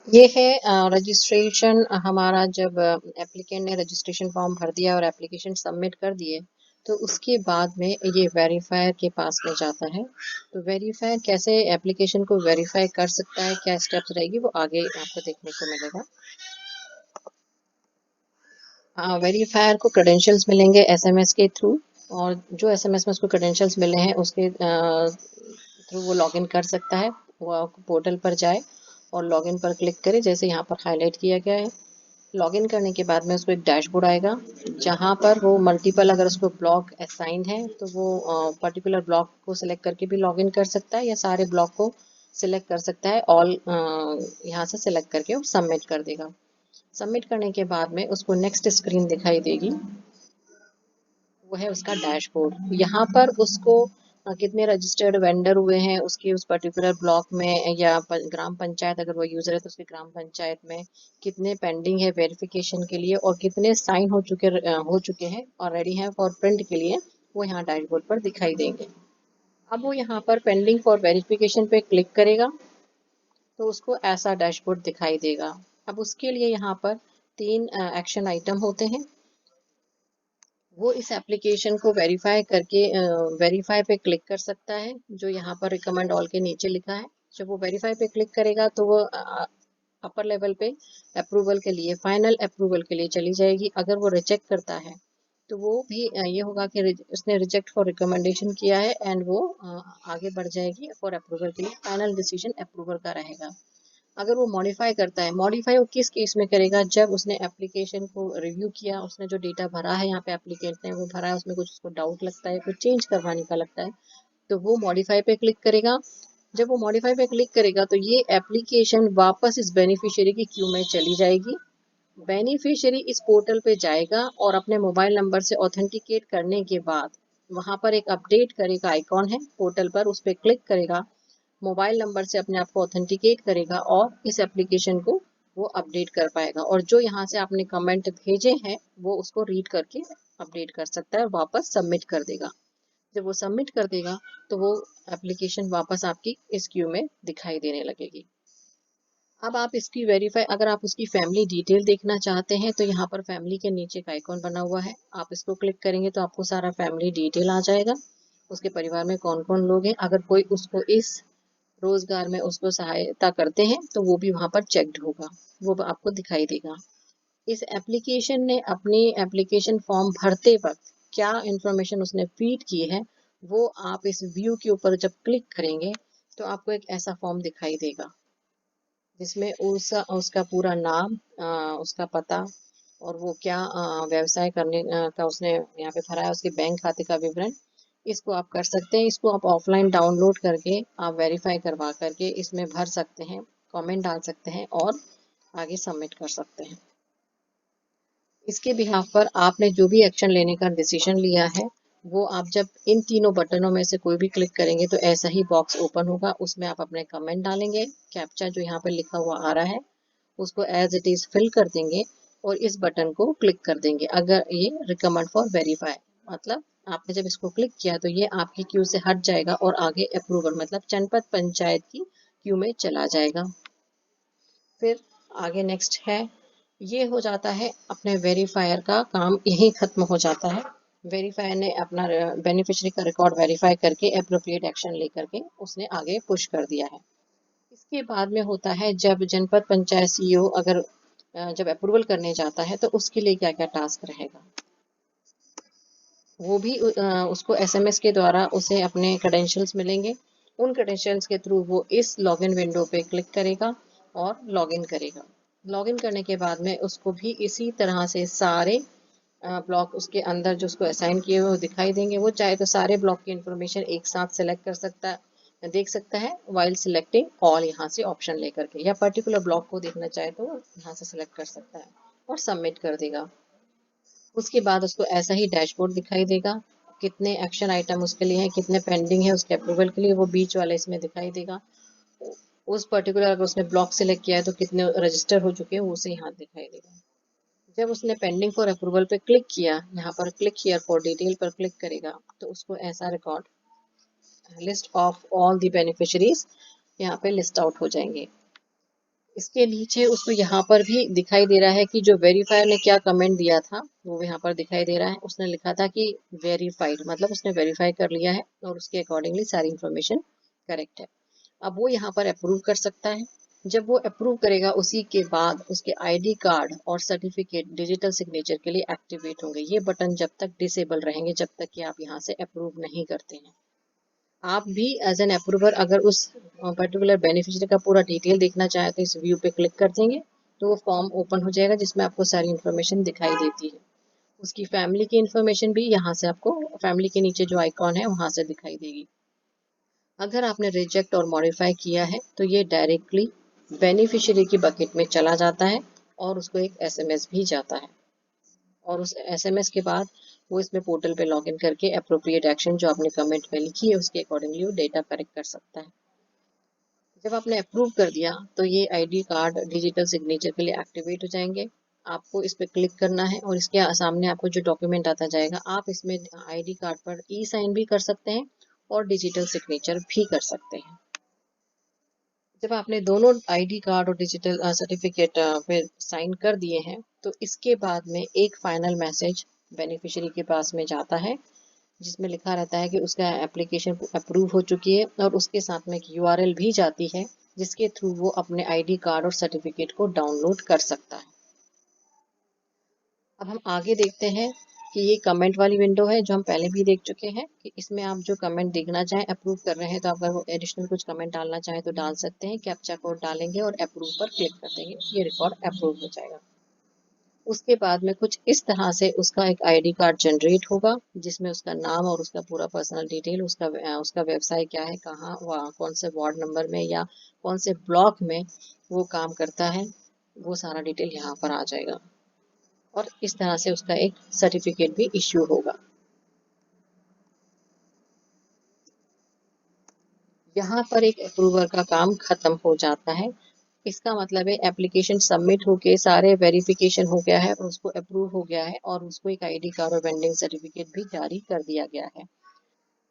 ये है रजिस्ट्रेशन। हमारा जब एप्लीकेंट ने रजिस्ट्रेशन फॉर्म भर दिया और एप्लीकेशन सबमिट कर दिए, तो उसके बाद में ये वेरीफायर के पास में जाता है। तो वेरीफायर कैसे एप्लीकेशन को वेरीफाई कर सकता है, क्या स्टेप्स रहेगी, वो आगे आपको देखने को मिलेगा। वेरीफायर को क्रेडेंशियल्स मिलेंगे एसएमएस के थ्रू, और जो एसएमएस में उसको क्रेडेंशियल्स मिले हैं उसके थ्रू वो लॉगिन कर सकता है। वो पोर्टल पर जाए और लॉगिन पर क्लिक करे, जैसे यहाँ पर हाईलाइट किया गया है। लॉगिन करने के बाद में उसको एक डैशबोर्ड आएगा, जहाँ पर वो मल्टीपल, अगर उसको ब्लॉक असाइन है तो वो पर्टिकुलर ब्लॉक को सिलेक्ट करके भी लॉगिन कर सकता है, या सारे ब्लॉक को सिलेक्ट कर सकता है। ऑल यहाँ से सिलेक्ट करके वो सबमिट कर देगा। सबमिट करने के बाद में उसको नेक्स्ट स्क्रीन दिखाई देगी, वो है उसका डैशबोर्ड। यहाँ पर उसको कितने रजिस्टर्ड वेंडर हुए हैं उसके उस पर्टिकुलर ब्लॉक में, या ग्राम पंचायत अगर वो यूजर है तो उसके ग्राम पंचायत में कितने पेंडिंग है वेरिफिकेशन के लिए, और कितने साइन हो चुके हैं और रेडी हैं फॉर प्रिंट के लिए, वो यहाँ डैशबोर्ड पर दिखाई देंगे। अब वो यहाँ पर पेंडिंग फॉर वेरिफिकेशन पे क्लिक करेगा तो उसको ऐसा डैशबोर्ड दिखाई देगा। अब उसके लिए यहाँ पर तीन एक्शन आइटम होते हैं। वो इस एप्लीकेशन को वेरीफाई करके वेरीफाई पे क्लिक कर सकता है, जो यहाँ पर रिकमेंड ऑल के नीचे लिखा है। जब वो वेरीफाई पे क्लिक करेगा तो वो अपर लेवल पे अप्रूवल के लिए, फाइनल अप्रूवल के लिए चली जाएगी। अगर वो रिजेक्ट करता है तो वो भी ये होगा कि उसने रिजेक्ट फॉर रिकमेंडेशन किया है, एंड वो आगे बढ़ जाएगी फॉर अप्रूवल के लिए। फाइनल डिसीजन अप्रूवल का रहेगा। अगर वो मॉडिफाई करता है, मॉडिफाई वो किस केस में करेगा, जब उसने एप्लीकेशन को रिव्यू किया, उसने जो डेटा भरा है, यहाँ पे एप्लीकेंट ने वो भरा है, उसमें कुछ उसको डाउट लगता है, कुछ चेंज करवाने का लगता है, तो वो मॉडिफाई पे क्लिक करेगा। जब वो मॉडिफाई पे क्लिक करेगा तो ये एप्लीकेशन वापस इस बेनिफिशियरी की क्यू में चली जाएगी। बेनिफिशियरी इस पोर्टल पे जाएगा और अपने मोबाइल नंबर से ऑथेंटिकेट करने के बाद वहां पर एक अपडेट करेगा आइकॉन है पोर्टल पर, उस पर क्लिक करेगा, मोबाइल नंबर से अपने आप को ऑथेंटिकेट करेगा और इस एप्लीकेशन को वो अपडेट कर पाएगा। और जो यहाँ से आपने कमेंट भेजे हैं वो उसको रीड करके अपडेट कर सकता है और वापस सबमिट कर देगा। जब वो सबमिट कर देगा तो वो एप्लीकेशन वापस आपकी इस क्यू में दिखाई देने लगेगी। अब आप इसकी वेरीफाई, अगर आप उसकी फैमिली डिटेल देखना चाहते हैं तो यहाँ पर फैमिली के नीचे एक आइकॉन बना हुआ है, आप इसको क्लिक करेंगे तो आपको सारा फैमिली डिटेल आ जाएगा। उसके परिवार में कौन कौन लोग हैं, अगर कोई उसको इस रोजगार में उसको सहायता करते हैं तो वो भी वहां पर चेक्ड होगा, वो आपको दिखाई देगा। इस एप्लीकेशन ने अपनी एप्लीकेशन फॉर्म भरते वक्त क्या इंफॉर्मेशन उसने फीड की है, वो आप इस व्यू के ऊपर जब क्लिक करेंगे तो आपको एक ऐसा फॉर्म दिखाई देगा, जिसमें उसका पूरा नाम, उसका पता, और वो क्या व्यवसाय करने का उसने यहाँ पे भरा है, उसके बैंक खाते का विवरण। इसको आप कर सकते हैं, इसको आप ऑफलाइन डाउनलोड करके आप वेरीफाई करवा करके इसमें भर सकते हैं, कमेंट डाल सकते हैं और आगे सबमिट कर सकते हैं। इसके बिहाफ पर आपने जो भी एक्शन लेने का डिसीजन लिया है, वो आप जब इन तीनों बटनों में से कोई भी क्लिक करेंगे तो ऐसा ही बॉक्स ओपन होगा, उसमें आप अपने कमेंट डालेंगे, कैप्चा जो यहाँ पर लिखा हुआ आ रहा है उसको एज इट इज फिल कर देंगे और इस बटन को क्लिक कर देंगे। अगर ये रिकमेंड फॉर वेरीफाई, मतलब आपने जब इसको क्लिक किया तो ये आपकी क्यू से हट जाएगा और आगे अप्रूवल, मतलब जनपद पंचायत की क्यू में चला जाएगा। फिर आगे नेक्स्ट है, ये हो जाता है अपने वेरीफायर का काम यही खत्म हो जाता है। वेरीफायर ने अपना बेनिफिशियरी का रिकॉर्ड वेरीफाई करके अप्रोप्रिएट एक्शन लेकर के उसने आगे पुश कर दिया है। इसके बाद में होता है जब जनपद पंचायत सीईओ अगर जब अप्रूवल करने जाता है तो उसके लिए क्या क्या टास्क रहेगा, वो भी उसको एसएमएस के द्वारा उसे अपने क्रेडेंशियल्स मिलेंगे। उन क्रेडेंशियल्स के थ्रू वो इस लॉगिन विंडो पे क्लिक करेगा और लॉगिन करेगा। लॉगिन करने के बाद में उसको भी इसी तरह से सारे ब्लॉक उसके अंदर जो उसको असाइन किए हुए वो दिखाई देंगे। वो चाहे तो सारे ब्लॉक की इंफॉर्मेशन एक साथ सेलेक्ट कर सकता है, देख सकता है वाइल सिलेक्टिंग ऑल यहाँ से ऑप्शन लेकर के, या पर्टिकुलर ब्लॉक को देखना चाहे तो यहाँ से सिलेक्ट कर सकता है और सबमिट कर देगा। उसके बाद उसको ऐसा ही डैशबोर्ड दिखाई देगा, कितने एक्शन आइटम उसके लिए हैं, कितने पेंडिंग है उसके अप्रूवल के लिए, वो बीच वाले इसमें दिखाई देगा। उस पर्टिकुलर अगर उसने ब्लॉक सिलेक्ट किया है तो कितने रजिस्टर हो चुके हैं वो उसे यहाँ दिखाई देगा। जब उसने पेंडिंग फॉर अप्रूवल पे क्लिक किया, यहाँ पर क्लिक हियर फॉर डिटेल पर क्लिक करेगा तो उसको ऐसा record list of all the beneficiaries यहाँ पे लिस्ट आउट हो जाएंगे। इसके नीचे उसको यहाँ पर भी दिखाई दे रहा है कि जो वेरीफायर ने क्या कमेंट दिया था वो यहाँ पर दिखाई दे रहा है। उसने लिखा था कि वेरीफाइड, मतलब उसने वेरीफाई कर लिया है और उसके अकॉर्डिंगली सारी इंफॉर्मेशन करेक्ट है। अब वो यहाँ पर अप्रूव कर सकता है। जब वो अप्रूव करेगा उसी के बाद उसके आईडी कार्ड और सर्टिफिकेट डिजिटल सिग्नेचर के लिए एक्टिवेट होंगे। ये बटन जब तक डिसेबल रहेंगे जब तक कि आप यहाँ से अप्रूव नहीं करते हैं। आप भी एज एन अप्रूवर अगर उस पर्टिकुलर बेनिफिशियरी का पूरा डिटेल देखना चाहें तो इस व्यू पे क्लिक कर देंगे तो वो फॉर्म ओपन हो जाएगा जिसमें आपको सारी इन्फॉर्मेशन दिखाई देती है। उसकी फैमिली की इन्फॉर्मेशन भी यहाँ से आपको फैमिली के नीचे जो आइकॉन है वहां से दिखाई देगी। अगर आपने रिजेक्ट और मॉडिफाई किया है तो ये डायरेक्टली बेनिफिशियरी की बकेट में चला जाता है और उसको एक एसएमएस भी जाता है। और उस एसएमएस के बाद वो इसमें पोर्टल पे लॉगिन करके अप्रोप्रिएट एक्शन जो आपने कमेंट में लिखी है उसके अकॉर्डिंगली वो डेटा करेक्ट कर सकता है। जब आपने अप्रूव कर दिया तो ये आईडी कार्ड डिजिटल सिग्नेचर के लिए एक्टिवेट हो जाएंगे। आपको इस पर क्लिक करना है और इसके सामने आपको जो डॉक्यूमेंट आता जाएगा आप इसमें आईडी कार्ड पर ई साइन भी कर सकते हैं और डिजिटल सिग्नेचर भी कर सकते हैं। जब आपने दोनों आईडी कार्ड और डिजिटल सर्टिफिकेट पे साइन कर दिए हैं तो इसके बाद में एक फाइनल मैसेज बेनिफिशियरी के पास में जाता है जिसमें लिखा रहता है कि उसका एप्लीकेशन अप्रूव हो चुकी है और उसके साथ में एक यूआरएल भी जाती है जिसके थ्रू वो अपने आईडी कार्ड और सर्टिफिकेट को डाउनलोड कर सकता है। अब हम आगे देखते हैं कि ये कमेंट वाली विंडो है जो हम पहले भी देख चुके हैं कि इसमें आप जो कमेंट देखना चाहें अप्रूव कर रहे हैं तो आप अगर वो एडिशनल कुछ कमेंट डालना चाहें तो डाल सकते हैं। कैप्चा कोड डालेंगे और अप्रूव पर क्लिक कर देंगे, ये रिकॉर्ड अप्रूव हो जाएगा। उसके बाद में कुछ इस तरह से उसका एक आईडी कार्ड जनरेट होगा जिसमें उसका नाम और उसका पूरा पर्सनल डिटेल, उसका व्यवसाय क्या है, कहाँ वह कौन से वार्ड नंबर में या कौन से ब्लॉक में वो काम करता है, वो सारा डिटेल यहाँ पर आ जाएगा और इस तरह से उसका एक सर्टिफिकेट भी इश्यू होगा। यहाँ पर एक अप्रूवर का काम खत्म हो जाता है। इसका मतलब है एप्लीकेशन सबमिट होके सारे वेरिफिकेशन हो गया है और उसको अप्रूव हो गया है और उसको एक आईडी कार्ड और वेंडिंग सर्टिफिकेट भी जारी कर दिया गया है।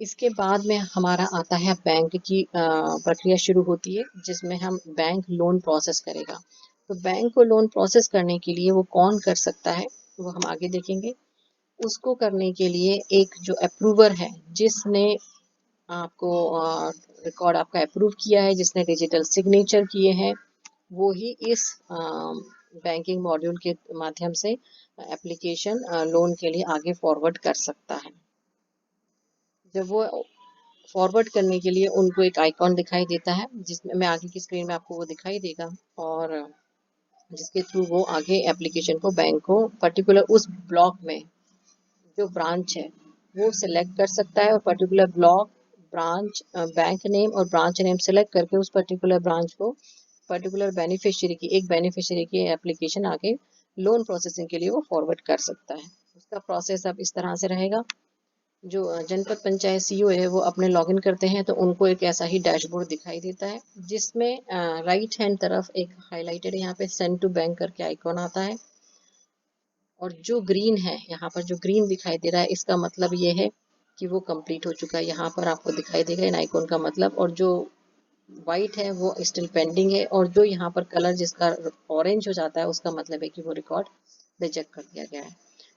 इसके बाद में हमारा आता है बैंक की प्रक्रिया शुरू होती है जिसमें हम बैंक लोन प्रोसेस करेगा। तो बैंक को लोन प्रोसेस करने के लिए वो कौन कर सकता है वो हम आगे देखेंगे। उसको करने के लिए एक जो अप्रूवर है जिसने आपको रिकॉर्ड आपका अप्रूव किया है, जिसने डिजिटल सिग्नेचर किए हैं, वो ही इस बैंकिंग मॉड्यूल के माध्यम से एप्लीकेशन लोन के लिए आगे फॉरवर्ड कर सकता है। जब वो फॉरवर्ड करने के लिए उनको एक आइकॉन दिखाई देता है जिसमें मैं आगे की स्क्रीन में आपको वो दिखाई देगा और जिसके थ्रू वो आगे एप्लीकेशन को बैंक को पर्टिकुलर उस ब्लॉक में जो ब्रांच है वो सिलेक्ट कर सकता है और particular block, branch, bank name और ब्रांच नेम सिलेक्ट करके उस पर्टिकुलर ब्रांच को पर्टिकुलर बेनिफिशियरी की एक बेनिफिशियरी की एप्लीकेशन आगे लोन प्रोसेसिंग के लिए वो फॉरवर्ड कर सकता है। उसका प्रोसेस अब इस तरह से रहेगा। जो जनपद पंचायत सीईओ है वो अपने लॉगिन करते हैं तो उनको एक ऐसा ही डैशबोर्ड दिखाई देता है जिसमें राइट हैंड तरफ एक हाईलाइटेड यहाँ पे सेंड टू बैंक करके आइकॉन आता है और जो ग्रीन है यहाँ पर जो ग्रीन दिखाई दे रहा है इसका मतलब ये है कि वो कंप्लीट हो चुका है। यहाँ पर आपको दिखाई देगा इन आइकॉन का मतलब, और जो वाइट है वो स्टिल पेंडिंग है और जो यहाँ पर कलर जिसका ऑरेंज हो जाता है उसका मतलब है कि वो रिकॉर्ड रिजेक्ट कर दिया गया है।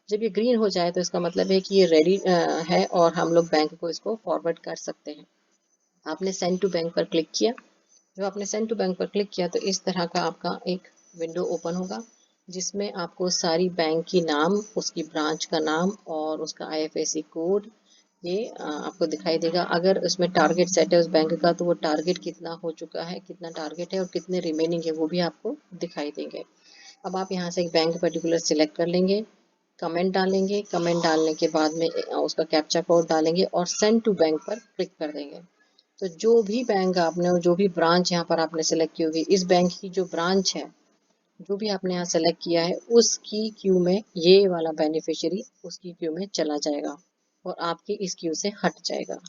जब ये ग्रीन हो जाए तो इसका मतलब है कि ये रेडी है और हम लोग बैंक को इसको फॉरवर्ड कर सकते हैं। आपने सेंड टू बैंक पर क्लिक किया। जब आपने सेंड टू बैंक पर क्लिक किया तो इस तरह का आपका एक विंडो ओपन होगा जिसमें आपको सारी बैंक की नाम, उसकी ब्रांच का नाम और उसका आईएफएससी कोड ये आपको दिखाई देगा। अगर उसमें टारगेट सेट है उस बैंक का तो वो टारगेट कितना हो चुका है, कितना टारगेट है और कितने रिमेनिंग है वो भी आपको दिखाई देंगे। अब आप यहाँ से एक बैंक पर्टिकुलर सिलेक्ट कर लेंगे, कमेंट डालेंगे, कमेंट डालने के बाद में उसका कैप्चा कोड डालेंगे और सेंड टू बैंक पर क्लिक कर देंगे। तो जो भी बैंक आपने और जो भी ब्रांच यहाँ पर आपने सेलेक्ट की होगी, इस बैंक की जो ब्रांच है जो भी आपने यहाँ सेलेक्ट किया है उसकी क्यू में ये वाला बेनिफिशियरी उसकी क्यू में चला जाएगा और आपकी इस क्यू से हट जाएगा।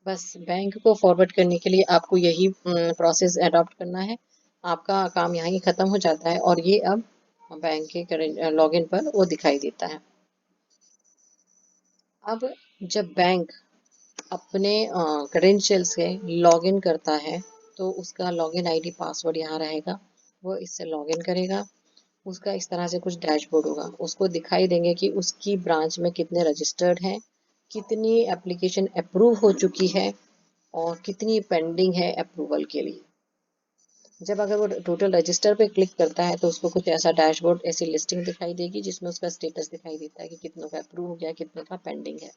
बस बैंक को फॉरवर्ड करने के लिए आपको यही प्रोसेस अडॉप्ट करना है। आपका काम यहाँ ही खत्म हो जाता है और ये अब बैंक के लॉगिन पर वो दिखाई देता है। अब जब बैंक अपने क्रेडेंशियल से लॉगिन करता है तो उसका लॉगिन आईडी पासवर्ड यहाँ रहेगा वो इससे लॉगिन करेगा। उसका इस तरह से कुछ डैशबोर्ड होगा, उसको दिखाई देंगे कि उसकी ब्रांच में कितने रजिस्टर्ड हैं, कितनी एप्लीकेशन अप्रूव हो चुकी है और कितनी पेंडिंग है अप्रूवल के लिए। जब अगर वो टोटल रजिस्टर पे क्लिक करता है तो उसको कुछ ऐसा डैशबोर्ड, ऐसी लिस्टिंग दिखाई देगी जिसमें उसका स्टेटस दिखाई देता है कि कितनों का अप्रूव हो गया, कितने का पेंडिंग है।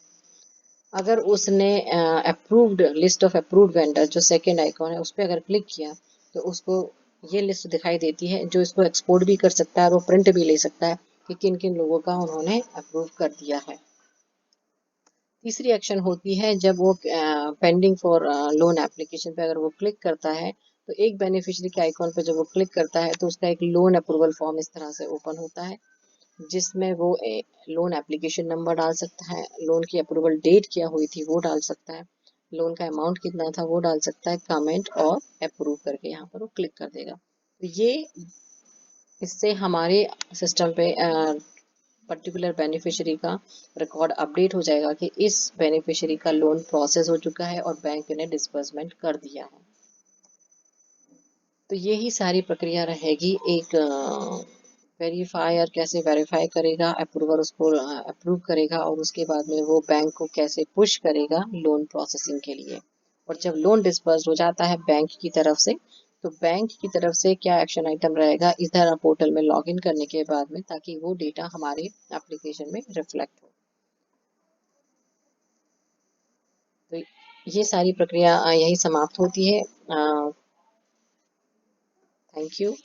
अगर उसने approved list of approved vendor, जो सेकंड आइकॉन है, उस पर अगर क्लिक किया तो उसको ये लिस्ट दिखाई देती है, जो इसको एक्सपोर्ट भी कर सकता है और वो प्रिंट भी ले सकता है कि किन किन लोगों का उन्होंने अप्रूव कर दिया है। तीसरी एक्शन होती है जब वो पेंडिंग फॉर लोन एप्लीकेशन पे अगर वो क्लिक करता है, तो एक बेनिफिशियरी के आइकॉन पे जब वो क्लिक करता है तो उसका एक लोन अप्रूवल फॉर्म इस तरह से ओपन होता है, जिसमें वो लोन एप्लीकेशन नंबर डाल सकता है, लोन की अप्रूवल डेट क्या हुई थी वो डाल सकता है, लोन का अमाउंट कितना था वो डाल सकता है, कमेंट और अप्रूव करके यहाँ पर वो क्लिक कर देगा। तो ये इससे हमारे सिस्टम पे पर्टिकुलर बेनिफिशियरी का रिकॉर्ड अपडेट हो जाएगा कि इस बेनिफिशियरी का लोन प्रोसेस हो चुका है और बैंक ने डिस्बर्समेंट कर दिया है। तो यही सारी प्रक्रिया रहेगी। एक वेरीफायर कैसे वेरीफाई करेगा, अप्रूवर उसको अप्रूव करेगा और उसके बाद में वो बैंक को कैसे पुश करेगा लोन प्रोसेसिंग के लिए। और जब लोन डिस्पर्स हो जाता है बैंक की तरफ से, तो बैंक की तरफ से क्या एक्शन आइटम रहेगा इधर पोर्टल में लॉगिन करने के बाद में, ताकि वो डेटा हमारे एप्लीकेशन में रिफ्लेक्ट हो। तो ये सारी प्रक्रिया यही समाप्त होती है। Thank you.